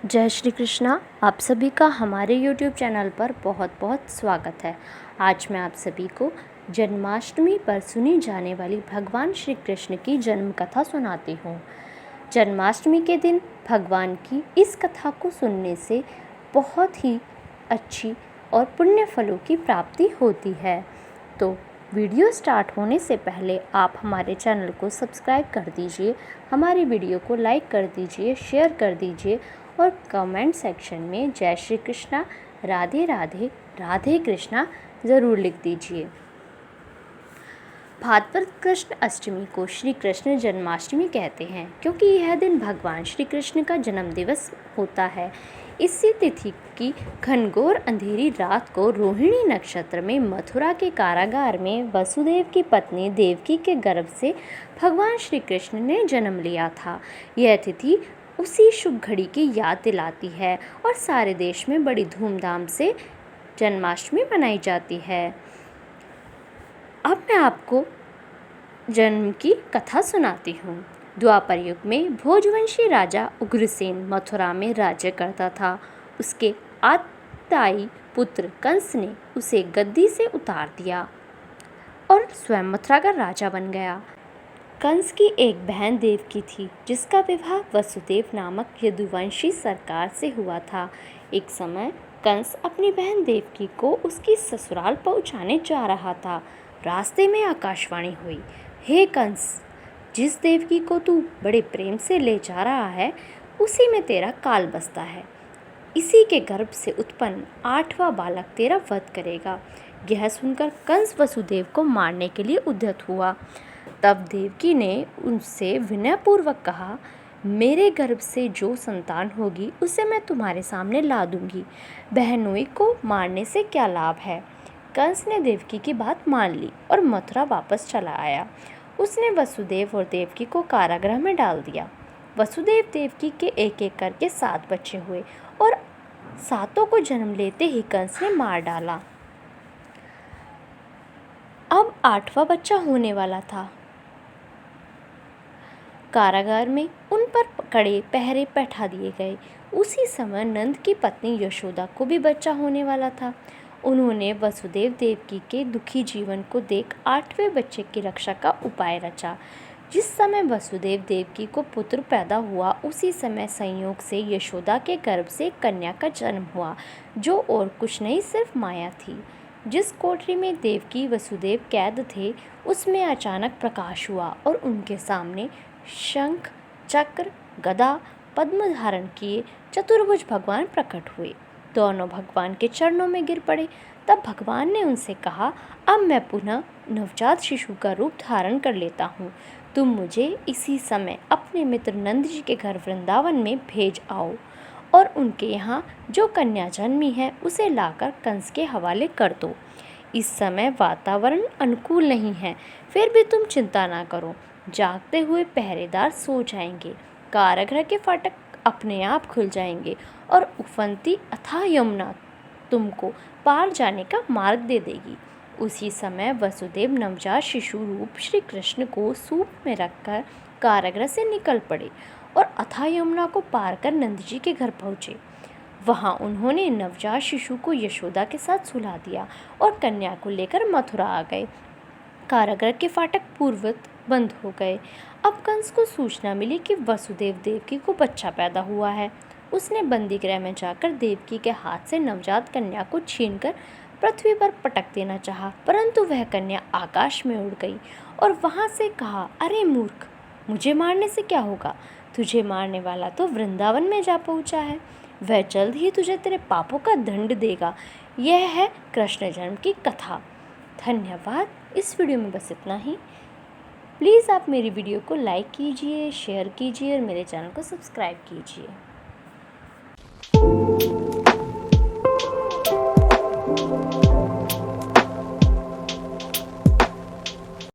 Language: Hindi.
जय श्री कृष्णा। आप सभी का हमारे YouTube चैनल पर बहुत बहुत स्वागत है। आज मैं आप सभी को जन्माष्टमी पर सुनी जाने वाली भगवान श्री कृष्ण की जन्म कथा सुनाती हूँ। जन्माष्टमी के दिन भगवान की इस कथा को सुनने से बहुत ही अच्छी और पुण्य फलों की प्राप्ति होती है। तो वीडियो स्टार्ट होने से पहले आप हमारे चैनल को सब्सक्राइब कर दीजिए, हमारी वीडियो को लाइक कर दीजिए, शेयर कर दीजिए और कमेंट सेक्शन में जय श्री कृष्णा, राधे राधे, राधे कृष्णा ज़रूर लिख दीजिए। भाद्रपद कृष्ण अष्टमी को श्री कृष्ण जन्माष्टमी कहते हैं क्योंकि यह दिन भगवान श्री कृष्ण का जन्म दिवस होता है। इसी तिथि की घनघोर अंधेरी रात को रोहिणी नक्षत्र में मथुरा के कारागार में वसुदेव की पत्नी देवकी के गर्भ से भगवान श्री कृष्ण ने जन्म लिया था। यह तिथि उसी शुभ घड़ी की याद दिलाती है और सारे देश में बड़ी धूमधाम से जन्माष्टमी मनाई जाती है। अब मैं आपको जन्म की कथा सुनाती हूँ। द्वापर युग में भोजवंशी राजा उग्रसेन मथुरा में राज्य करता था। उसके आताई पुत्र कंस ने उसे गद्दी से उतार दिया और स्वयं मथुरा का राजा बन गया। कंस की एक बहन देवकी थी जिसका विवाह वसुदेव नामक यदुवंशी सरकार से हुआ था। एक समय कंस अपनी बहन देवकी को उसकी ससुराल पहुंचाने जा रहा था। रास्ते में आकाशवाणी हुई, हे कंस, जिस देवकी को तू बड़े प्रेम से ले जा रहा है उसी में तेरा काल बसता है। इसी के गर्भ से उत्पन्न 8वां बालक तेरा वध करेगा। यह सुनकर कंस वसुदेव को मारने के लिए उद्यत हुआ। तब देवकी ने उनसे विनयपूर्वक कहा, मेरे गर्भ से जो संतान होगी उसे मैं तुम्हारे सामने ला दूंगी। बहनोई को मारने से क्या लाभ है। कंस ने देवकी की बात मान ली और मथुरा वापस चला आया। उसने वसुदेव और देवकी को कारागृह में डाल दिया। वसुदेव देवकी के एक एक करके 7 बच्चे हुए और 7 को जन्म लेते ही कंस ने मार डाला। अब 8वां बच्चा होने वाला था। कारागार में उन पर कड़े पहरे बैठा दिए गए। उसी समय नंद की पत्नी यशोदा को भी बच्चा होने वाला था। उन्होंने वसुदेव देवकी के दुखी जीवन को देख 8वें बच्चे की रक्षा का उपाय रचा। जिस समय वसुदेव देवकी को पुत्र पैदा हुआ उसी समय संयोग से यशोदा के गर्भ से एक कन्या का जन्म हुआ जो और कुछ नहीं सिर्फ माया थी। जिस कोठरी में देवकी वसुदेव कैद थे उसमें अचानक प्रकाश हुआ और उनके सामने शंख, चक्र, गदा, पद्म धारण किए चतुर्भुज भगवान प्रकट हुए। दोनों भगवान के चरणों में गिर पड़े। तब भगवान ने उनसे कहा, अब मैं पुनः नवजात शिशु का रूप धारण कर लेता हूँ। तुम मुझे इसी समय अपने मित्र नंद जी के घर वृंदावन में भेज आओ और उनके यहाँ जो कन्या जन्मी है उसे लाकर कंस के हवाले कर दो। इस समय वातावरण अनुकूल नहीं है, फिर भी तुम चिंता ना करो। जागते हुए पहरेदार सो जाएंगे, कारागृह के फाटक अपने आप खुल जाएंगे और उफनती अथाह यमुना तुमको पार जाने का मार्ग दे देगी। उसी समय वसुदेव नवजात शिशु रूप श्री कृष्ण को सूप में रखकर कारागृह से निकल पड़े और अथाह यमुना को पार कर नंद जी के घर पहुँचे। वहाँ उन्होंने नवजात शिशु को यशोदा के साथ सुला दिया और कन्या को लेकर मथुरा आ गए। कारागृह के फाटक पूर्ववत बंद हो गए। अब कंस को सूचना मिली कि वसुदेव देवकी को बच्चा पैदा हुआ है। उसने बंदी गृह में जाकर देवकी के हाथ से नवजात कन्या को छीनकर पृथ्वी पर पटक देना चाहा, परंतु वह कन्या आकाश में उड़ गई और वहां से कहा, अरे मूर्ख, मुझे मारने से क्या होगा। तुझे मारने वाला तो वृंदावन में जा पहुंचा है। वह जल्द ही तुझे तेरे पापों का दंड देगा। यह है कृष्ण जन्म की कथा। धन्यवाद। इस वीडियो में बस इतना ही। प्लीज़ आप मेरी वीडियो को लाइक कीजिए, शेयर कीजिए और मेरे चैनल को सब्सक्राइब कीजिए।